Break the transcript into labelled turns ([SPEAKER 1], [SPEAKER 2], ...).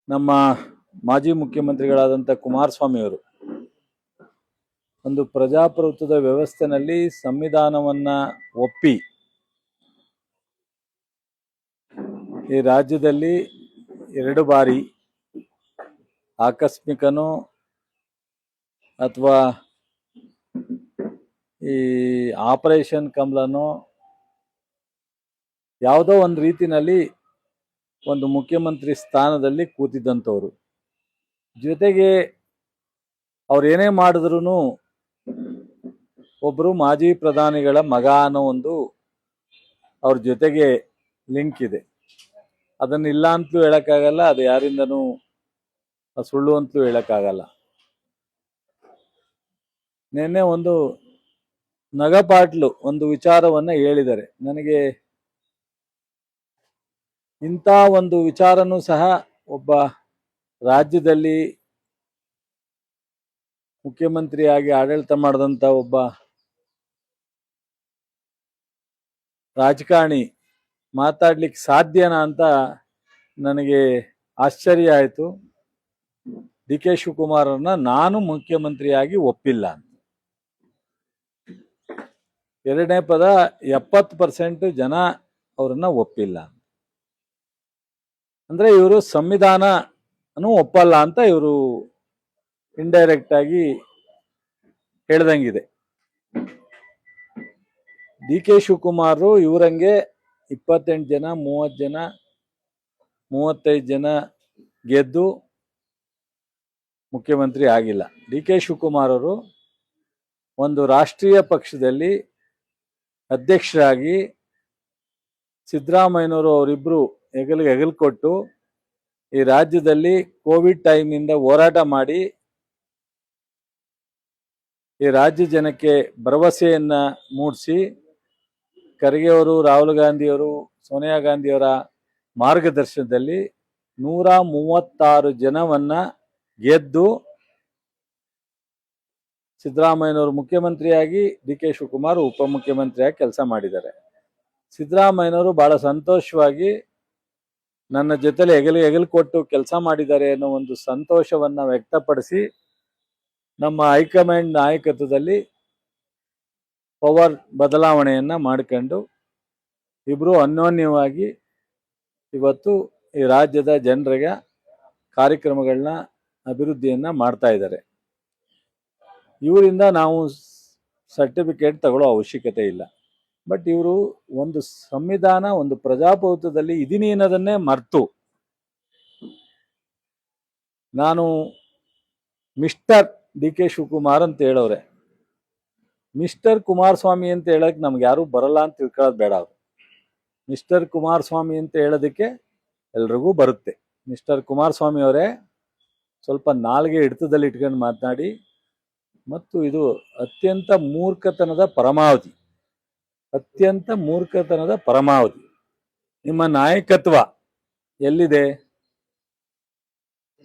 [SPEAKER 1] ನಮ್ಮ ಮಾಜಿ ಮುಖ್ಯಮಂತ್ರಿಗಳಾದಂಥ ಕುಮಾರಸ್ವಾಮಿ ಅವರು ಒಂದು ಪ್ರಜಾಪ್ರಭುತ್ವದ ವ್ಯವಸ್ಥೆನಲ್ಲಿ ಸಂವಿಧಾನವನ್ನ ಒಪ್ಪಿ ಈ ರಾಜ್ಯದಲ್ಲಿ 2 ಬಾರಿ ಆಕಸ್ಮಿಕನೋ ಅಥವಾ ಈ ಆಪರೇಷನ್ ಕಮಲನೋ ಯಾವುದೋ ಒಂದು ರೀತಿನಲ್ಲಿ ಒಂದು ಮುಖ್ಯಮಂತ್ರಿ ಸ್ಥಾನದಲ್ಲಿ ಕೂತಿದ್ದಂಥವ್ರು. ಜೊತೆಗೆ ಅವ್ರು ಏನೇ ಮಾಡಿದ್ರು ಒಬ್ಬರು ಮಾಜಿ ಪ್ರಧಾನಿಗಳ ಮಗ ಅನ್ನೋ ಒಂದು ಅವ್ರ ಜೊತೆಗೆ ಲಿಂಕ್ ಇದೆ. ಅದನ್ನ ಇಲ್ಲ ಅಂತಲೂ ಹೇಳಕ್ಕಾಗಲ್ಲ, ಅದು ಯಾರಿಂದನೂ ಸುಳ್ಳು ಅಂತಲೂ ಹೇಳಕ್ಕಾಗಲ್ಲ. ನಿನ್ನೆ ಒಂದು ನಗಪಾಟ್ಲು ಒಂದು ವಿಚಾರವನ್ನ ಹೇಳಿದ್ದಾರೆ. ನನಗೆ ಇಂಥ ಒಂದು ವಿಚಾರನೂ ಸಹ ಒಬ್ಬ ರಾಜ್ಯದಲ್ಲಿ ಮುಖ್ಯಮಂತ್ರಿಯಾಗಿ ಆಡಳಿತ ಮಾಡಿದಂಥ ಒಬ್ಬ ರಾಜಕಾರಣಿ ಮಾತಾಡ್ಲಿಕ್ಕೆ ಸಾಧ್ಯನಾ ಅಂತ ನನಗೆ ಆಶ್ಚರ್ಯ ಆಯಿತು. ಡಿ ಕೆ ಶಿವಕುಮಾರನ್ನ ನಾನು ಮುಖ್ಯಮಂತ್ರಿಯಾಗಿ ಒಪ್ಪಿಲ್ಲ ಅಂತ. 2ನೇ ಪದ 70% ಜನ ಅವರನ್ನ ಒಪ್ಪಿಲ್ಲ. ಅಂದ್ರೆ ಇವರು ಸಂವಿಧಾನ ಒಪ್ಪಲ್ಲ ಅಂತ ಇವರು ಇಂಡೈರೆಕ್ಟ್ ಆಗಿ ಹೇಳ್ದಂಗಿದೆ. ಡಿ ಕೆ ಶಿವಕುಮಾರ್ ಇವರಂಗೆ 28 ಜನ 30 ಜನ 35 ಜನ ಗೆದ್ದು ಮುಖ್ಯಮಂತ್ರಿ ಆಗಿಲ್ಲ. ಡಿ ಕೆ ಶಿವಕುಮಾರ್ ಅವರು ಒಂದು ರಾಷ್ಟ್ರೀಯ ಪಕ್ಷದಲ್ಲಿ ಅಧ್ಯಕ್ಷರಾಗಿ ಸಿದ್ದರಾಮಯ್ಯನವರು ಅವರಿಬ್ರು ಹೆಗಲು ಕೊಟ್ಟು ಈ ರಾಜ್ಯದಲ್ಲಿ ಕೋವಿಡ್ ಟೈಮ್ನಿಂದ ಹೋರಾಟ ಮಾಡಿ ಈ ರಾಜ್ಯ ಜನಕ್ಕೆ ಭರವಸೆಯನ್ನ ಮೂಡಿಸಿ ಖರ್ಗೆ ಅವರು, ರಾಹುಲ್ ಗಾಂಧಿಯವರು, ಸೋನಿಯಾ ಗಾಂಧಿಯವರ ಮಾರ್ಗದರ್ಶನದಲ್ಲಿ 136 ಜನವನ್ನ ಗೆದ್ದು ಸಿದ್ದರಾಮಯ್ಯನವರು ಮುಖ್ಯಮಂತ್ರಿಯಾಗಿ ಡಿ ಕೆ ಶಿವಕುಮಾರ್ ಉಪಮುಖ್ಯಮಂತ್ರಿಯಾಗಿ ಕೆಲಸ ಮಾಡಿದ್ದಾರೆ. ಸಿದ್ದರಾಮಯ್ಯನವರು ಬಹಳ ಸಂತೋಷವಾಗಿ ನನ್ನ ಜೊತೆಲಿ ಹೆಗಲು ಕೊಟ್ಟು ಕೆಲಸ ಮಾಡಿದ್ದಾರೆ ಅನ್ನೋ ಒಂದು ಸಂತೋಷವನ್ನ ವ್ಯಕ್ತಪಡಿಸಿ ನಮ್ಮ ಹೈಕಮಾಂಡ್ ನಾಯಕತ್ವದಲ್ಲಿ ಪವರ್ ಬದಲಾವಣೆಯನ್ನ ಮಾಡಿಕೊಂಡು ಇಬ್ರು ಅನ್ಯೋನ್ಯವಾಗಿ ಇವತ್ತು ಈ ರಾಜ್ಯದ ಜನರಿಗೆ ಕಾರ್ಯಕ್ರಮಗಳನ್ನ ಅಭಿವೃದ್ಧಿಯನ್ನ ಮಾಡ್ತಾ ಇದ್ದಾರೆ. ಇವರಿಂದ ನಾವು ಸರ್ಟಿಫಿಕೇಟ್ ತಗೊಳ್ಳೋ ಅವಶ್ಯಕತೆ ಇಲ್ಲ. ಬಟ್ ಇವರು ಒಂದು ಸಂವಿಧಾನ, ಒಂದು ಪ್ರಜಾಪ್ರಭುತ್ವದಲ್ಲಿ ಇದೀನಿ ಅನ್ನೋದನ್ನೇ ಮರ್ತು ನಾನು ಮಿಸ್ಟರ್ ಡಿ ಕೆ ಶಿವಕುಮಾರ್ ಅಂತ ಹೇಳೋರೆ. ಮಿಸ್ಟರ್ ಕುಮಾರಸ್ವಾಮಿ ಅಂತ ಹೇಳಕ್ ನಮ್ಗೆ ಯಾರು ಬರಲ್ಲ ಅಂತ ತಿಳ್ಕೊಳ್ಳೋದು ಬೇಡ. ಅವರು ಮಿಸ್ಟರ್ ಕುಮಾರಸ್ವಾಮಿ ಅಂತ ಹೇಳೋದಕ್ಕೆ ಎಲ್ರಿಗೂ ಬರುತ್ತೆ. ಮಿಸ್ಟರ್ ಕುಮಾರಸ್ವಾಮಿ ಅವರೇ ಸ್ವಲ್ಪ ನಾಲ್ಗೆ ಹಿಡಿತದಲ್ಲಿ ಇಟ್ಕೊಂಡು ಮಾತನಾಡಿ, ಮತ್ತು ಇದು ಅತ್ಯಂತ ಮೂರ್ಖತನದ ಪರಮಾವಧಿ. ಅತ್ಯಂತ ಮೂರ್ಖತನದ ಪರಮಾವಧಿ. ನಿಮ್ಮ ನಾಯಕತ್ವ ಎಲ್ಲಿದೆ?